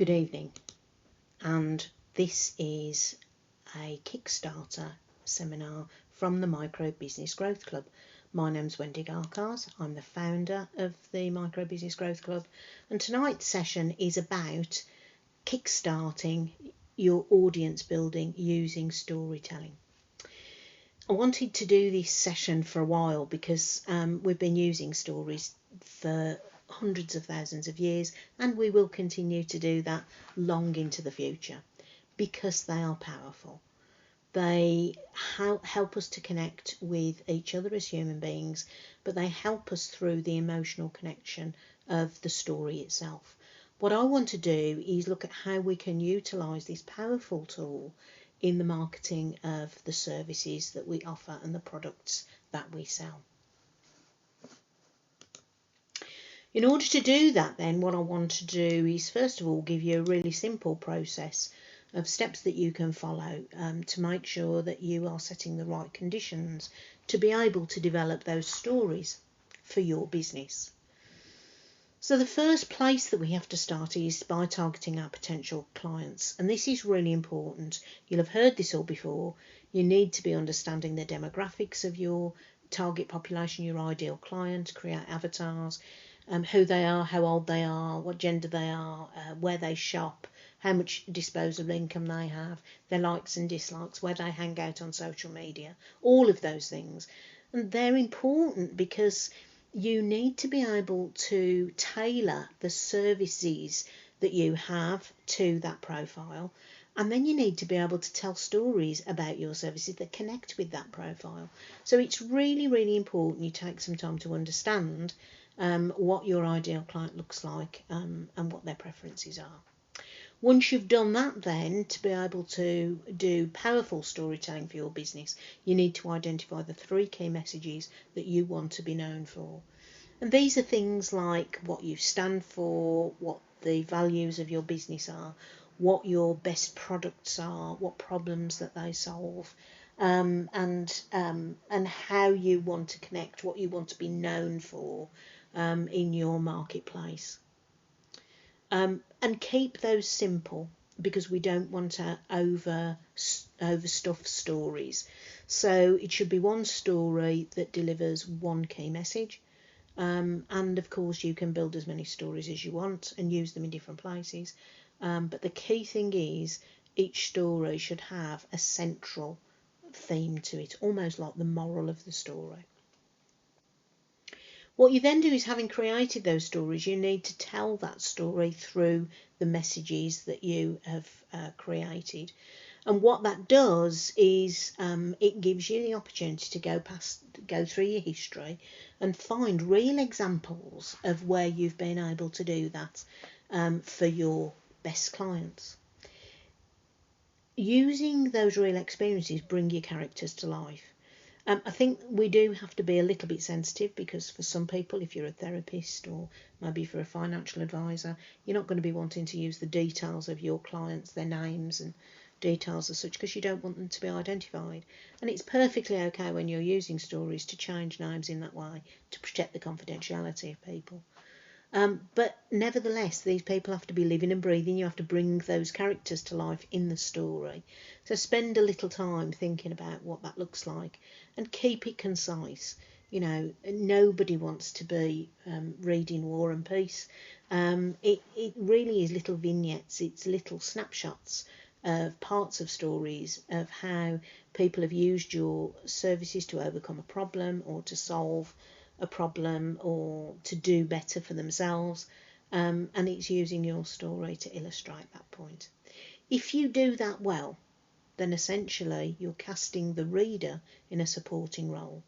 Good evening, and this is a Kickstarter seminar from the Micro Business Growth Club. My name's Wendy Garcars, I'm the founder of the Micro Business Growth Club, and tonight's session is about kickstarting your audience building using storytelling. I wanted to do this session for a while because we've been using stories for hundreds of thousands of years, and we will continue to do that long into the future because they are powerful. They help us to connect with each other as human beings, but they help us through the emotional connection of the story itself. What I want to do is look at how we can utilise this powerful tool in the marketing of the services that we offer and the products that we sell. In order to do that, then, what I want to do is first of all give you a really simple process of steps that you can follow to make sure that you are setting the right conditions to be able to develop those stories for your business. So the first place that we have to start is by targeting our potential clients, and this is really important. You'll have heard this all before. You need to be understanding the demographics of your target population, your ideal client, create avatars, who they are, how old they are, what gender they are, where they shop, how much disposable income they have, their likes and dislikes, where they hang out on social media, all of those things. And they're important because you need to be able to tailor the services that you have to that profile, and then you need to be able to tell stories about your services that connect with that profile. So it's really, really important you take some time to understand what your ideal client looks like and what their preferences are. Once you've done that, then, to be able to do powerful storytelling for your business, you need to identify the 3 key messages that you want to be known for. And these are things like what you stand for, what the values of your business are, what your best products are, what problems that they solve, and how you want to connect, what you want to be known for in your marketplace. And keep those simple, because we don't want to overstuff stories. So it should be one story that delivers one key message. And of course you can build as many stories as you want and use them in different places. But the key thing is each story should have a central theme to it, almost like the moral of the story. What you then do is, having created those stories, you need to tell that story through the messages that you have created. And what that does is it gives you the opportunity to go through your history and find real examples of where you've been able to do that for your best clients. Using those real experiences bring your characters to life. I think we do have to be a little bit sensitive, because for some people, if you're a therapist or maybe for a financial advisor, you're not going to be wanting to use the details of your clients, their names and details as such, because you don't want them to be identified. And it's perfectly okay when you're using stories to change names in that way to protect the confidentiality of people. But nevertheless, these people have to be living and breathing. You have to bring those characters to life in the story. So spend a little time thinking about what that looks like and keep it concise. You know, nobody wants to be reading War and Peace. It really is little vignettes. It's little snapshots of parts of stories of how people have used your services to overcome a problem or to solve a problem or to do better for themselves, and it's using your story to illustrate that point. If you do that well, then essentially you're casting the reader in a supporting role,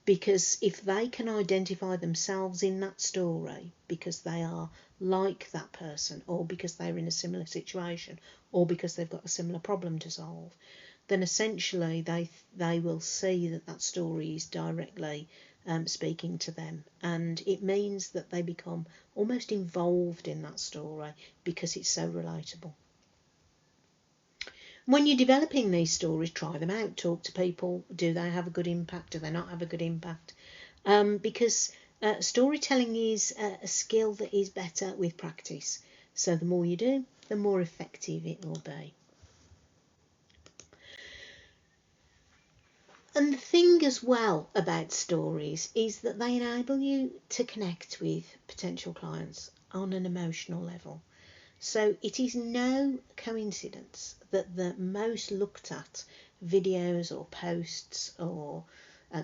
because if they can identify themselves in that story because they are like that person, or because they're in a similar situation, or because they've got a similar problem to solve, then essentially they will see that story is directly speaking to them, and it means that they become almost involved in that story because it's so relatable. When you're developing these stories, try them out, talk to people. Do they have a good impact? Do they not have a good impact? Because storytelling is a skill that is better with practice. So the more you do, the more effective it will be. And the thing as well about stories is that they enable you to connect with potential clients on an emotional level. So it is no coincidence that the most looked at videos or posts or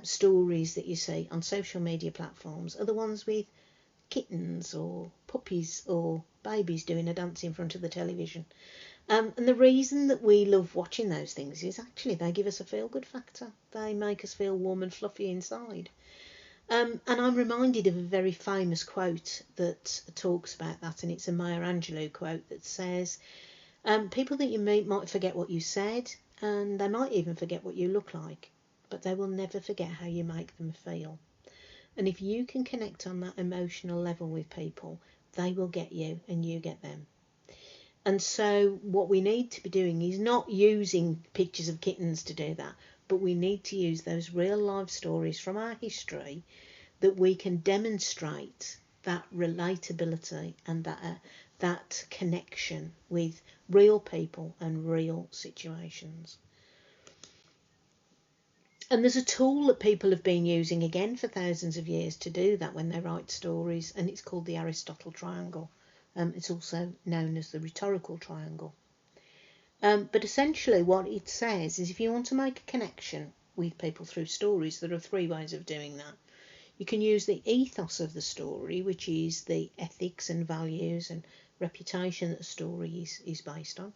stories that you see on social media platforms are the ones with kittens or puppies or babies doing a dance in front of the television. And the reason that we love watching those things is actually they give us a feel-good factor. They make us feel warm and fluffy inside. And I'm reminded of a very famous quote that talks about that, and it's a Maya Angelou quote that says, people that you meet might forget what you said, and they might even forget what you look like, but they will never forget how you make them feel. And if you can connect on that emotional level with people, they will get you and you get them. And so what we need to be doing is not using pictures of kittens to do that, but we need to use those real life stories from our history that we can demonstrate that relatability and that connection with real people and real situations. And there's a tool that people have been using again for thousands of years to do that when they write stories, and it's called the Aristotle triangle. It's also known as the rhetorical triangle. But essentially what it says is if you want to make a connection with people through stories, there are 3 ways of doing that. You can use the ethos of the story, which is the ethics and values and reputation that the story is based on.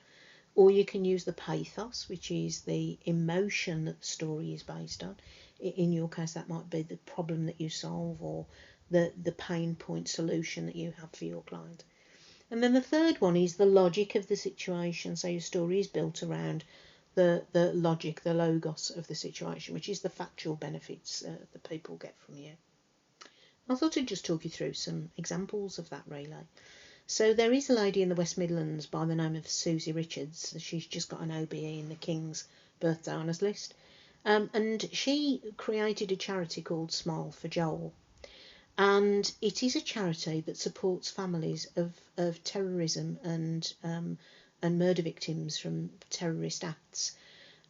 Or you can use the pathos, which is the emotion that the story is based on. In your case, that might be the problem that you solve or the pain point solution that you have for your client. And then the third one is the logic of the situation. So your story is built around the logic, the logos of the situation, which is the factual benefits that people get from you. I thought I'd just talk you through some examples of that really. So there is a lady in the West Midlands by the name of Susie Richards. She's just got an OBE in the King's birthday honours list. And she created a charity called Smile for Joel. And it is a charity that supports families of terrorism and murder victims from terrorist acts.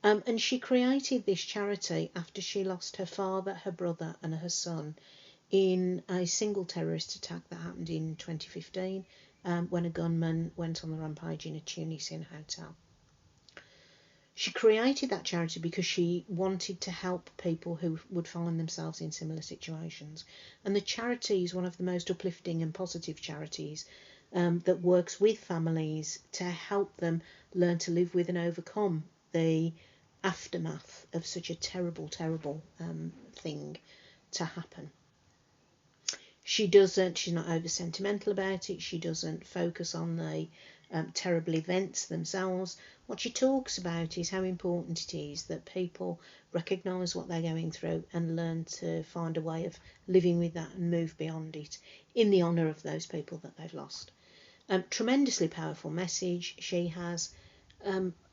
And she created this charity after she lost her father, her brother and her son in a single terrorist attack that happened in 2015 when a gunman went on the rampage in a Tunisian hotel. She created that charity because she wanted to help people who would find themselves in similar situations. And the charity is one of the most uplifting and positive charities that works with families to help them learn to live with and overcome the aftermath of such a terrible, terrible thing to happen. She's not over sentimental about it. She doesn't focus on the terrible events themselves. What she talks about is how important it is that people recognise what they're going through and learn to find a way of living with that and move beyond it in the honour of those people that they've lost. Tremendously powerful message. She has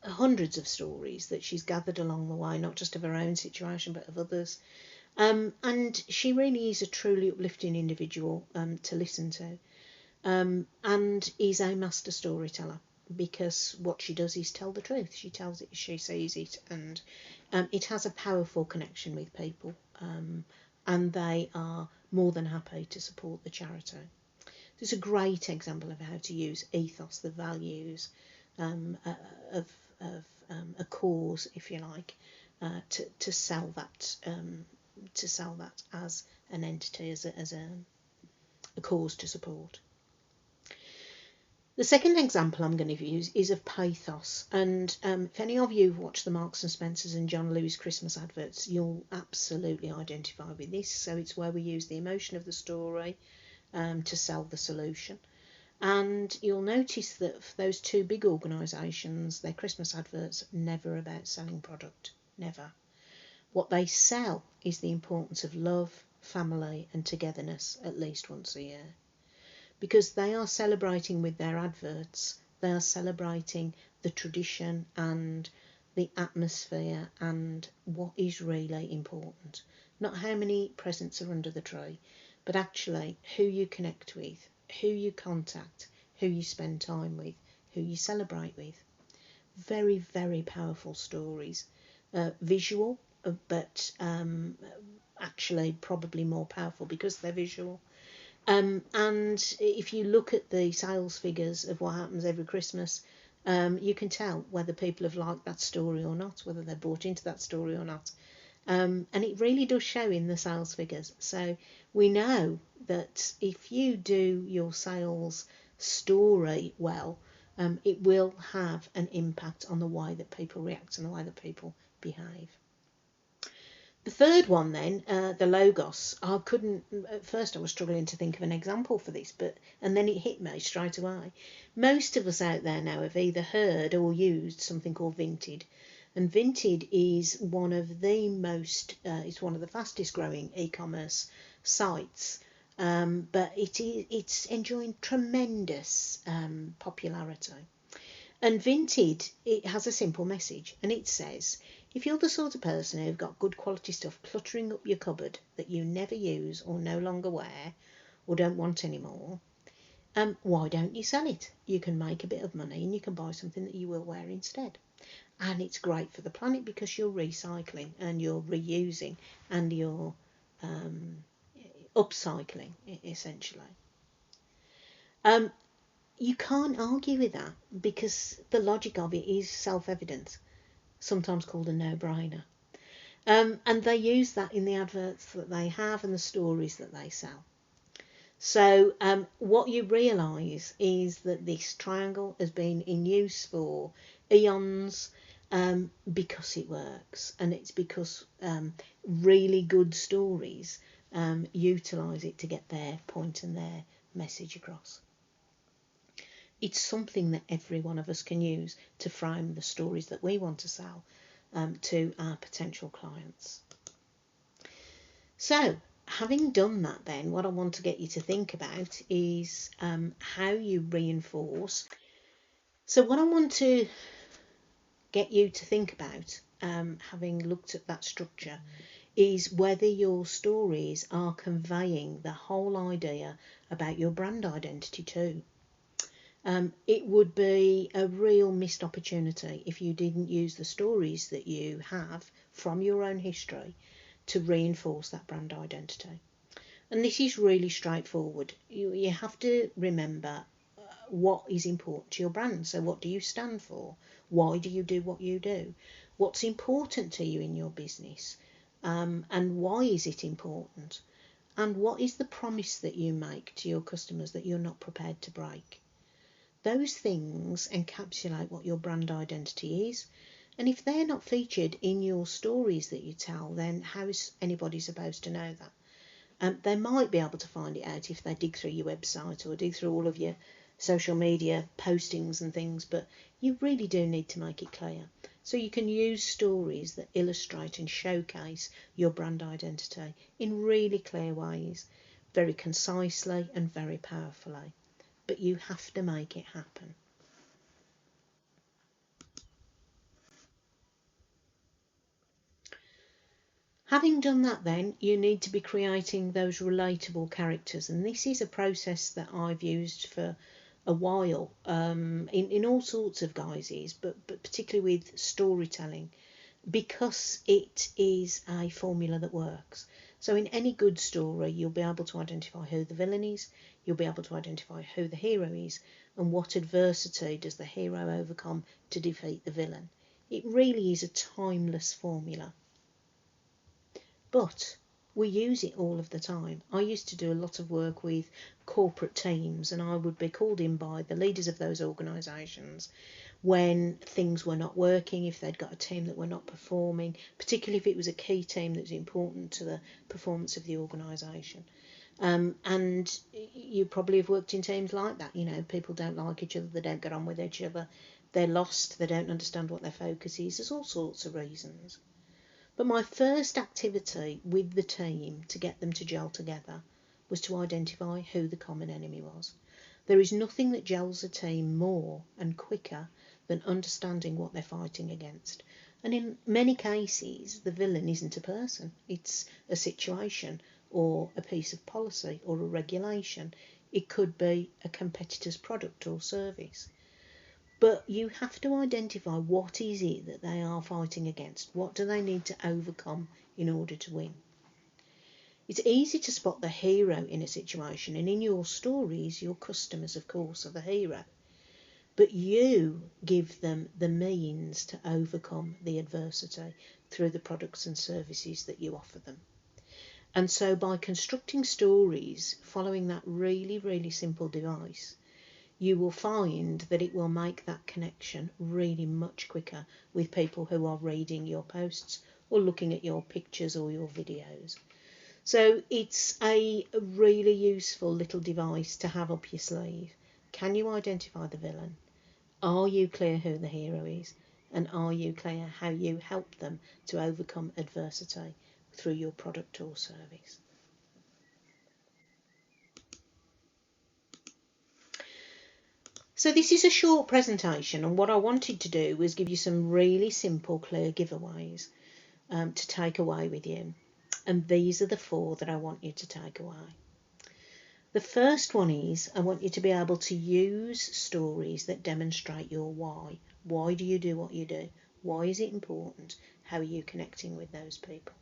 hundreds of stories that she's gathered along the way, not just of her own situation but of others. And she really is a truly uplifting individual to listen to, and is a master storyteller, because what she does is tell the truth. She tells it as she sees it, and it has a powerful connection with people, and they are more than happy to support the charity. It's a great example of how to use ethos, the values of a cause, if you like, to sell that. To sell that as an entity, as a cause to support. The second example I'm going to use is of pathos, and if any of you have watched the Marks and Spencers and John Lewis Christmas adverts, you'll absolutely identify with this. So it's where we use the emotion of the story to sell the solution. And you'll notice that for those 2 big organisations, their Christmas adverts are never about selling product, never. What they sell is the importance of love, family and togetherness at least once a year. Because they are celebrating with their adverts, they are celebrating the tradition and the atmosphere and what is really important. Not how many presents are under the tree, but actually who you connect with, who you contact, who you spend time with, who you celebrate with. Very, very powerful stories. Visual, but actually probably more powerful because they're visual. And if you look at the sales figures of what happens every Christmas, you can tell whether people have liked that story or not, whether they're bought into that story or not. And it really does show in the sales figures. So we know that if you do your sales story well, it will have an impact on the way that people react and the way that people behave. The third one then, the logos. I couldn't, at first I was struggling to think of an example for this, and then it hit me straight away. Most of us out there now have either heard or used something called Vinted. And Vinted is one of the it's one of the fastest growing e-commerce sites. But it's enjoying tremendous popularity. And Vinted, it has a simple message, and it says, if you're the sort of person who've got good quality stuff cluttering up your cupboard that you never use or no longer wear or don't want anymore, why don't you sell it? You can make a bit of money and you can buy something that you will wear instead. And it's great for the planet because you're recycling and you're reusing and you're upcycling, essentially. You can't argue with that because the logic of it is self-evident, sometimes called a no-brainer. And they use that in the adverts that they have and the stories that they sell. So what you realise is that this triangle has been in use for eons because it works, and it's because really good stories utilise it to get their point and their message across. It's something that every one of us can use to frame the stories that we want to sell to our potential clients. So, having done that then, what I want to get you to think about is how you reinforce. So what I want to get you to think about, having looked at that structure, is whether your stories are conveying the whole idea about your brand identity too. It would be a real missed opportunity if you didn't use the stories that you have from your own history to reinforce that brand identity. And this is really straightforward. You have to remember what is important to your brand. So what do you stand for? Why do you do what you do? What's important to you in your business? And why is it important? And what is the promise that you make to your customers that you're not prepared to break? Those things encapsulate what your brand identity is. And if they're not featured in your stories that you tell, then how is anybody supposed to know that? They might be able to find it out if they dig through your website or dig through all of your social media postings and things, but you really do need to make it clear. So you can use stories that illustrate and showcase your brand identity in really clear ways, very concisely and very powerfully. But you have to make it happen. Having done that then, you need to be creating those relatable characters, and this is a process that I've used for a while in all sorts of guises, but particularly with storytelling, because it is a formula that works. So in any good story, you'll be able to identify who the villain is, you'll be able to identify who the hero is, and what adversity does the hero overcome to defeat the villain. It really is a timeless formula. But we use it all of the time. I used to do a lot of work with corporate teams, and I would be called in by the leaders of those organisations when things were not working, if they'd got a team that were not performing, particularly if it was a key team that was important to the performance of the organisation. And you probably have worked in teams like that. You know, people don't like each other, they don't get on with each other, they're lost, they don't understand what their focus is. There's all sorts of reasons. But my first activity with the team to get them to gel together was to identify who the common enemy was. There is nothing that gels a team more and quicker than understanding what they're fighting against. And in many cases, the villain isn't a person. It's a situation or a piece of policy or a regulation. It could be a competitor's product or service. But you have to identify what is it that they are fighting against. What do they need to overcome in order to win? It's easy to spot the hero in a situation, and in your stories, your customers, of course, are the hero. But you give them the means to overcome the adversity through the products and services that you offer them. And so by constructing stories following that really, really simple device, you will find that it will make that connection really much quicker with people who are reading your posts or looking at your pictures or your videos. So it's a really useful little device to have up your sleeve. Can you identify the villain? Are you clear who the hero is? And are you clear how you help them to overcome adversity through your product or service? So this is a short presentation, and what I wanted to do was give you some really simple, clear giveaways to take away with you. And these are the 4 that I want you to take away. The first one is I want you to be able to use stories that demonstrate your why. Why do you do what you do? Why is it important? How are you connecting with those people?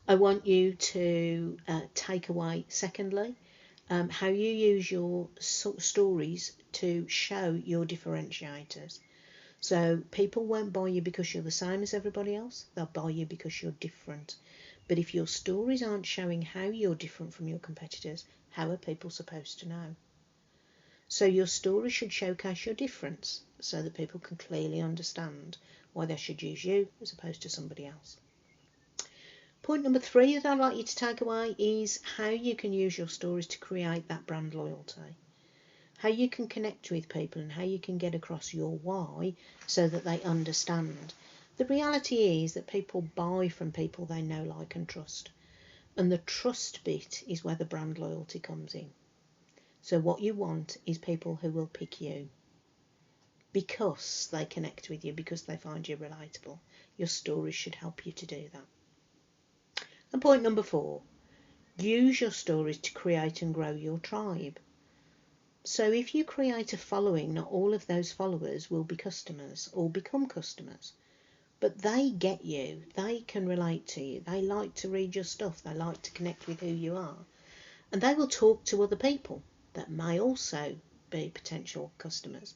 I want you to take away, secondly, how you use your stories to show your differentiators. So people won't buy you because you're the same as everybody else. They'll buy you because you're different. But if your stories aren't showing how you're different from your competitors, how are people supposed to know? So your story should showcase your difference so that people can clearly understand why they should use you as opposed to somebody else. Point number 3 that I'd like you to take away is how you can use your stories to create that brand loyalty. How you can connect with people and how you can get across your why so that they understand. The reality is that people buy from people they know, like and trust. And the trust bit is where the brand loyalty comes in. So what you want is people who will pick you because they connect with you, because they find you relatable. Your stories should help you to do that. And point number 4, use your stories to create and grow your tribe. So if you create a following, not all of those followers will be customers or become customers, but they get you, they can relate to you, they like to read your stuff, they like to connect with who you are, and they will talk to other people that may also be potential customers.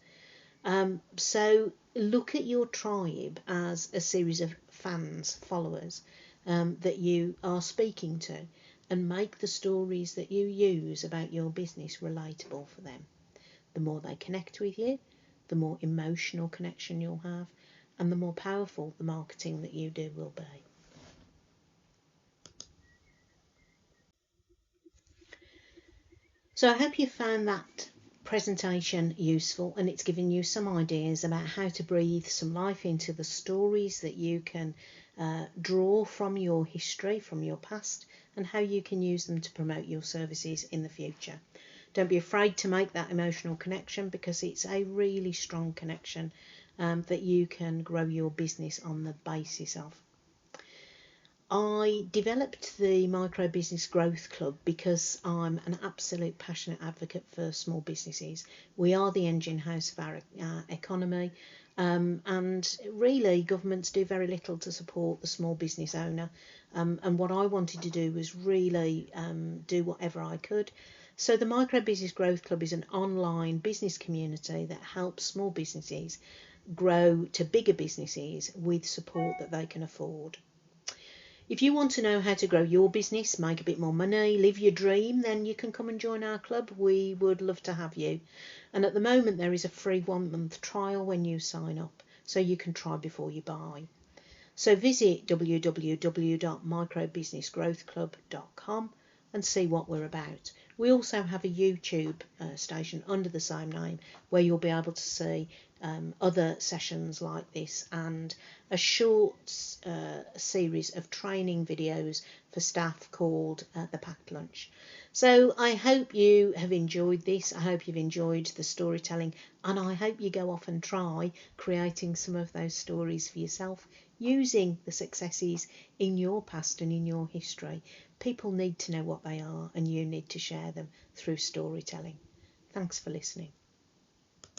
So look at your tribe as a series of fans, followers that you are speaking to, and make the stories that you use about your business relatable for them. The more they connect with you, the more emotional connection you'll have, and the more powerful the marketing that you do will be. So I hope you found that presentation useful, and it's given you some ideas about how to breathe some life into the stories that you can draw from your history, from your past, and how you can use them to promote your services in the future. Don't be afraid to make that emotional connection, because it's a really strong connection that you can grow your business on the basis of. I developed the Micro Business Growth Club because I'm an absolute passionate advocate for small businesses. We are the engine house of our economy, and really governments do very little to support the small business owner, and what I wanted to do was really do whatever I could. So the Micro Business Growth Club is an online business community that helps small businesses grow to bigger businesses with support that they can afford. If you want to know how to grow your business, make a bit more money, live your dream, then you can come and join our club. We would love to have you. And at the moment there is a free 1-month trial when you sign up, so you can try before you buy. So visit www.microbusinessgrowthclub.com and see what we're about. We also have a YouTube station under the same name where you'll be able to see other sessions like this and a short series of training videos for staff called the Packed Lunch. So I hope you have enjoyed this. I hope you've enjoyed the storytelling, and I hope you go off and try creating some of those stories for yourself, using the successes in your past and in your history, People need to know what they are, and you need to share them through storytelling. Thanks for listening.